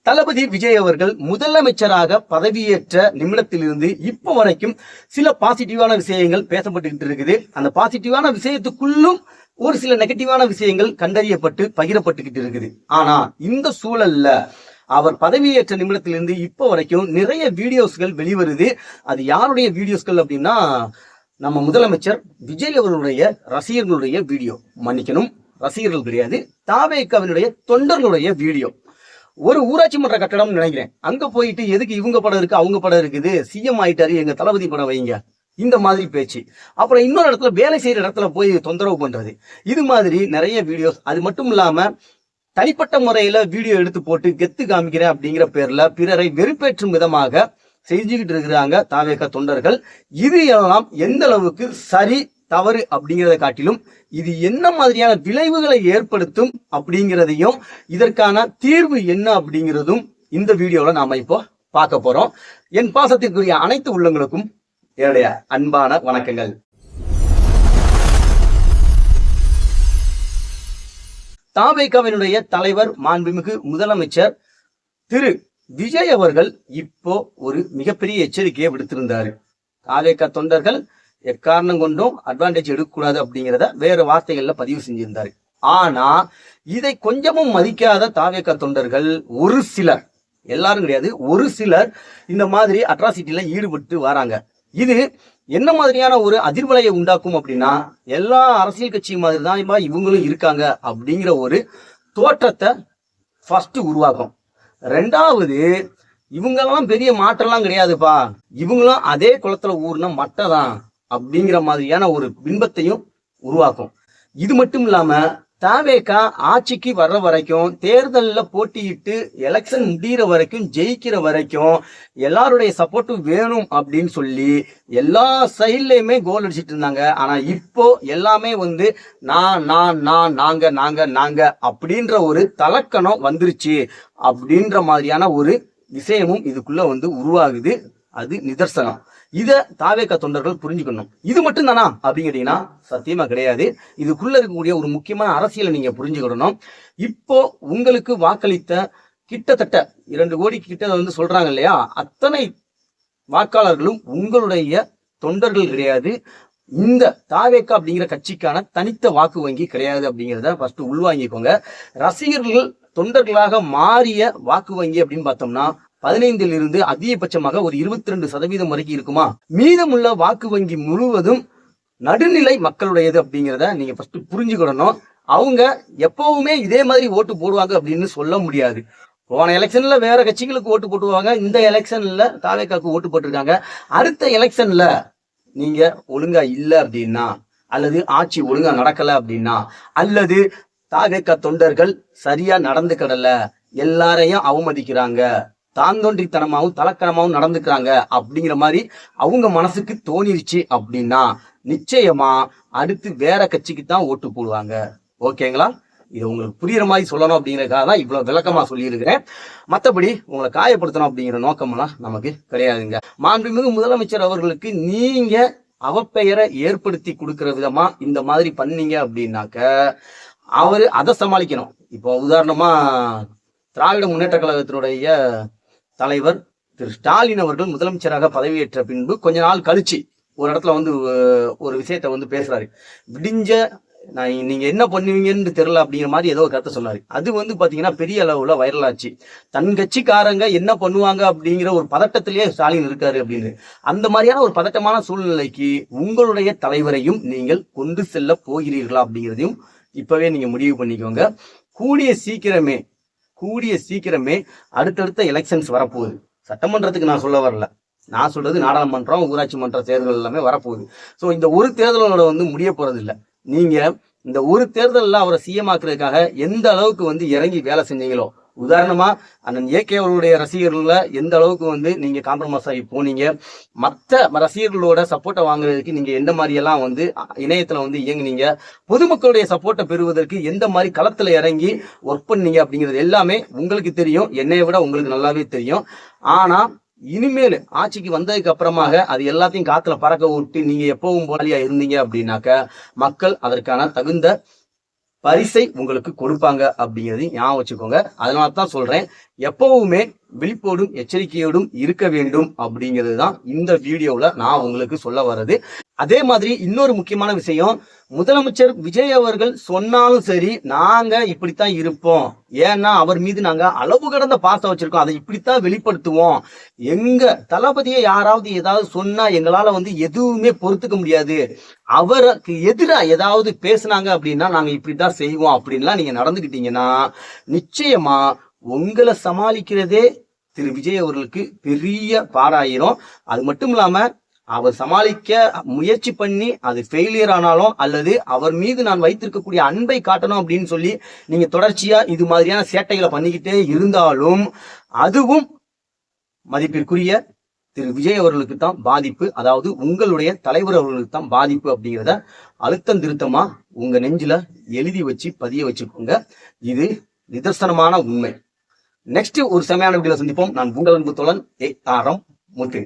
தளபதி விஜய் அவர்கள் முதலமைச்சராக பதவியேற்ற நிமிடத்திலிருந்து இப்போ வரைக்கும் சில பாசிட்டிவான விஷயங்கள் பேசப்பட்டு இருக்குது. அந்த பாசிட்டிவான விஷயத்துக்குள்ளும் ஒரு சில நெகட்டிவான விஷயங்கள் கண்டறியப்பட்டு பகிரப்பட்டுக்கிட்டு இருக்குது. ஆனா இந்த சூழல்ல அவர் பதவியேற்ற நிமிடத்திலிருந்து இப்போ வரைக்கும் நிறைய வீடியோஸ்கள் வெளிவருது. அது யாருடைய வீடியோஸ்கள் அப்படின்னா, நம்ம முதலமைச்சர் விஜய் அவர்களுடைய ரசிகர்களுடைய வீடியோ. மன்னிக்கணும், ரசிகர்கள் கிடையாது, தாவேக்காவினுடைய தொண்டர்களுடைய வீடியோ. ஒரு ஊராட்சி மன்ற கட்டடம் நினைக்கிறேன், அங்க போயிட்டு எதுக்கு இவங்க படம் இருக்கு அவங்க படம் இருக்குது, சிஎம் ஆயிட்டாரு, எங்க தளபதி படம் வைங்க, இந்த மாதிரி பேச்சு. அப்புறம் இன்னொரு இடத்துல வேலை செய்யற இடத்துல போய் தொந்தரவு பண்றது, இது மாதிரி நிறைய வீடியோஸ். அது மட்டும் இல்லாம தனிப்பட்ட முறையில வீடியோ எடுத்து போட்டு கெத்து காமிக்கிறேன் அப்படிங்கிற பேர்ல பிறரை வெறுப்பேற்றும் விதமாக செஞ்சுக்கிட்டு இருக்கிறாங்க தாவேகா தொண்டர்கள். இது எல்லாம் எந்த அளவுக்கு சரி தவறு அப்படிங்கிறத காட்டிலும் இது என்ன மாதிரியான விளைவுகளை ஏற்படுத்தும் அப்படிங்கிறதையும் இதற்கான தீர்வு என்ன அப்படிங்கிறதும் இந்த வீடியோல நாம இப்போ பார்க்க போறோம். என் பாசத்திற்குரிய அனைத்து உள்ளங்களுக்கும் என்னுடைய அன்பான வணக்கங்கள். தாவேகாவினுடைய தலைவர் மாண்புமிகு முதலமைச்சர் திரு விஜய் அவர்கள் இப்போ ஒரு மிகப்பெரிய எச்சரிக்கையை விடுத்திருந்தாரு. தாவேகா தொண்டர்கள் எக்காரணம் கொண்டும் அட்வான்டேஜ் எடுக்கக்கூடாது அப்படிங்கிறத வேற வார்த்தைகள்ல பதிவு செஞ்சிருந்தாரு. ஆனா இதை கொஞ்சமும் மதிக்காத தாவேகா தொண்டர்கள் ஒரு சிலர், எல்லாரும் கிடையாது, ஒரு சிலர் இந்த மாதிரி அட்ராசிட்டில ஈடுபட்டு வராங்க. இது என்ன மாதிரியான ஒரு அதிர்வலையை உண்டாக்கும் அப்படின்னா, எல்லா அரசியல் கட்சி மாதிரி தான் இவங்களும் இருக்காங்க அப்படிங்கிற ஒரு தோற்றத்தை ஃபர்ஸ்ட் உருவாக்கும். ரெண்டாவது, இவங்கெல்லாம் பெரிய மாற்றம்லாம் கிடையாதுப்பா, இவங்களும் அதே குளத்துல ஊர்ன மட்டை தான் அப்படிங்கிற மாதிரியான ஒரு பின்பத்தையும் உருவாக்கும். இது மட்டும் இல்லாம தாவேகா ஆட்சிக்கு வர்ற வரைக்கும், தேர்தலில் போட்டியிட்டு எலெக்ஷன் முடிகிற வரைக்கும், ஜெயிக்கிற வரைக்கும் எல்லாருடைய சப்போர்ட்டும் வேணும் அப்படின்னு சொல்லி எல்லா சைட்லயுமே கோல் அடிச்சிட்டு இருந்தாங்க. ஆனா இப்போ எல்லாமே நாங்க அப்படின்ற ஒரு தலக்கணம் வந்துருச்சு அப்படின்ற மாதிரியான ஒரு விஷயமும் இதுக்குள்ள உருவாகுது. அது நிதர்சனம். இத தாவேகா தொண்டர்கள் புரிஞ்சுக்கணும். இது மட்டும் தானா அப்படின்னு கேட்டீங்கன்னா சத்தியமா கிடையாது. இதுக்குள்ள இருக்கக்கூடிய ஒரு முக்கியமான அரசியலை நீங்க புரிஞ்சுக்கணும். இப்போ உங்களுக்கு வாக்களித்த கிட்டத்தட்ட 2 கோடி கிட்ட சொல்றாங்க இல்லையா, அத்தனை வாக்காளர்களும் உங்களுடைய தொண்டர்கள் கிடையாது. இந்த தாவேகா அப்படிங்கிற கட்சிக்கான தனித்த வாக்கு வங்கி கிடையாது அப்படிங்கிறத ஃபர்ஸ்ட் உள்வாங்கிக்கோங்க. ரசிகர்கள் தொண்டர்களாக மாறிய வாக்கு வங்கி அப்படின்னு பார்த்தோம்னா 15 அதிகபட்சமாக ஒரு 22% வரைக்கும் இருக்குமா. மீதமுள்ள வாக்கு வங்கி முழுவதும் நடுநிலை மக்களுடையது அப்படிங்கிறத நீங்க ஃபர்ஸ்ட் புரிஞ்சுக்கிடணும். அவங்க எப்பவுமே இதே மாதிரி ஓட்டு போடுவாங்க அப்படின்னு சொல்ல முடியாது. போன எலெக்ஷன்ல வேற கட்சிகளுக்கு ஓட்டு போட்டுவாங்க, இந்த எலெக்ஷன்ல தாவேகாக்கு ஓட்டு போட்டிருக்காங்க. அடுத்த எலெக்ஷன்ல நீங்க ஒழுங்கா இல்ல அப்படின்னா, அல்லது ஆட்சி ஒழுங்கா நடக்கல அப்படின்னா, அல்லது தாவேகா தொண்டர்கள் சரியா நடந்துக்கிடல, எல்லாரையும் அவமதிக்கிறாங்க, தாந்தோன்றித்தனமாவும் தலக்கணமாவும் நடந்துக்கிறாங்க அப்படிங்கிற மாதிரி அவங்க மனசுக்கு தோணிருச்சு அப்படின்னா நிச்சயமா அடுத்து வேற கட்சிக்கு தான் ஓட்டு போடுவாங்க. ஓகேங்களா? இது உங்களுக்கு புரியுற மாதிரி சொல்லணும் அப்படிங்கிறதுக்காக தான் இவ்வளவு விளக்கமா சொல்லியிருக்கிறேன். மற்றபடி உங்களை காயப்படுத்தணும் அப்படிங்கிற நோக்கமெல்லாம் நமக்கு கிடையாதுங்க. மாண்புமிகு முதலமைச்சர் அவர்களுக்கு நீங்க அவப்பெயரை ஏற்படுத்தி கொடுக்கிற விதமா இந்த மாதிரி பண்ணீங்க அப்படின்னாக்க அவரு அதை சமாளிக்கணும். இப்போ உதாரணமா திராவிட முன்னேற்ற கழகத்தினுடைய தலைவர் திரு ஸ்டாலின் அவர்கள் முதலமைச்சராக பதவியேற்ற பின்பு கொஞ்ச நாள் கழிச்சு ஒரு இடத்துல ஒரு விஷயத்த பேசுறாரு. விடிஞ்ச நீங்க என்ன பண்ணுவீங்கன்னு தெரியல அப்படிங்கிற மாதிரி ஏதோ ஒரு கருத்தை சொன்னாரு. அது பாத்தீங்கன்னா பெரிய அளவுல வைரல் ஆச்சு. தன் கட்சிக்காரங்க என்ன பண்ணுவாங்க அப்படிங்கிற ஒரு பதட்டத்திலேயே ஸ்டாலின் இருக்காரு அப்படின்னு. அந்த மாதிரியான ஒரு பதட்டமான சூழ்நிலைக்கு உங்களுடைய தலைவரையும் நீங்கள் கொண்டு செல்ல போகிறீர்களா அப்படிங்கிறதையும் இப்பவே நீங்க முடிவு பண்ணிக்கோங்க. கூடிய சீக்கிரமே அடுத்தடுத்த எலெக்ஷன்ஸ் வரப்போகுது. சட்டமன்றத்துக்கு நான் சொல்ல வரல, நான் சொல்றது நாடாளுமன்றம், ஊராட்சி மன்ற தேர்தல் எல்லாமே வரப்போகுது. ஸோ இந்த ஒரு தேர்தலோட முடிய போறது இல்லை. நீங்க இந்த ஒரு தேர்தலில் அவரை சிஎம் ஆக்குறதுக்காக எந்த அளவுக்கு இறங்கி வேலை செஞ்சீங்களோ, உதாரணமா அண்ணன் ஏகே அவர்களுடைய ரசிகர்கள எந்த அளவுக்கு நீங்க காம்ப்ரமைஸ் ஆகி போனீங்க, மற்ற ரசிகர்களோட சப்போர்ட்டை வாங்குறதுக்கு நீங்க எந்த மாதிரி எல்லாம் இணையத்துல இயங்குனீங்க, பொதுமக்களுடைய சப்போர்ட்டை பெறுவதற்கு எந்த மாதிரி களத்துல இறங்கி ஒர்க் பண்ணீங்க அப்படிங்கிறது எல்லாமே உங்களுக்கு தெரியும், என்னைய விட உங்களுக்கு நல்லாவே தெரியும். ஆனா இனிமேல் ஆட்சிக்கு வந்ததுக்கு அப்புறமாக அது எல்லாத்தையும் காத்துல பறக்க விட்டு நீங்க எப்பவும் போலியா இருந்தீங்க அப்படின்னாக்க மக்கள் அதற்கான தகுந்த பரிசை உங்களுக்கு கொடுப்பாங்க அப்படிங்கிறது ஞாபகம் வச்சுக்கோங்க. அதனால தான் சொல்றேன், எப்பவுமே விழிப்போடும் எச்சரிக்கையோடும் இருக்க வேண்டும் அப்படிங்கிறது தான் இந்த வீடியோவில் நான் உங்களுக்கு சொல்ல வர்றது. அதே மாதிரி இன்னொரு முக்கியமான விஷயம், முதலமைச்சர் விஜய் அவர்கள் சொன்னாலும் சரி, நாங்க இப்படித்தான் இருப்போம், ஏன்னா அவர் மீது நாங்க அளவு கடந்த பாசம் வச்சிருக்கோம், அதை இப்படித்தான் வெளிப்படுத்துவோம், எங்க தளபதியை யாராவது ஏதாவது சொன்னா எங்களால எதுவுமே பொறுத்துக்க முடியாது, அவருக்கு எதிராக ஏதாவது பேசுனாங்க அப்படின்னா நாங்க இப்படித்தான் செய்வோம் அப்படின்லாம் நீங்க நடந்துக்கிட்டீங்கன்னா நிச்சயமா உங்களை சமாளிக்கிறதே திரு விஜய் அவர்களுக்கு பெரிய பாடாயிரும். அது மட்டும் இல்லாம அவர் சமாளிக்க முயற்சி பண்ணி அது ஃபெயிலியர் ஆனாலும், அல்லது அவர் மீது நான் வைத்திருக்கக்கூடிய அன்பை காட்டணும் அப்படின்னு சொல்லி நீங்க தொடர்ச்சியா இது மாதிரியான சேட்டைகளை பண்ணிக்கிட்டே இருந்தாலும் அதுவும் மதிப்பிற்குரிய திரு விஜய் அவர்களுக்கு தான் பாதிப்பு, அதாவது உங்களுடைய தலைவர் அவர்களுக்கு தான் பாதிப்பு அப்படிங்கிறத அழுத்தம் திருத்தமா உங்க நெஞ்சில எழுதி வச்சு பதிய வச்சுக்கோங்க. இது நிதர்சனமான உண்மை. நெக்ஸ்ட் ஒரு செமையான வீடியோல சந்திப்போம். நான் உங்கள் அன்பு தோழன் ARM முத்து.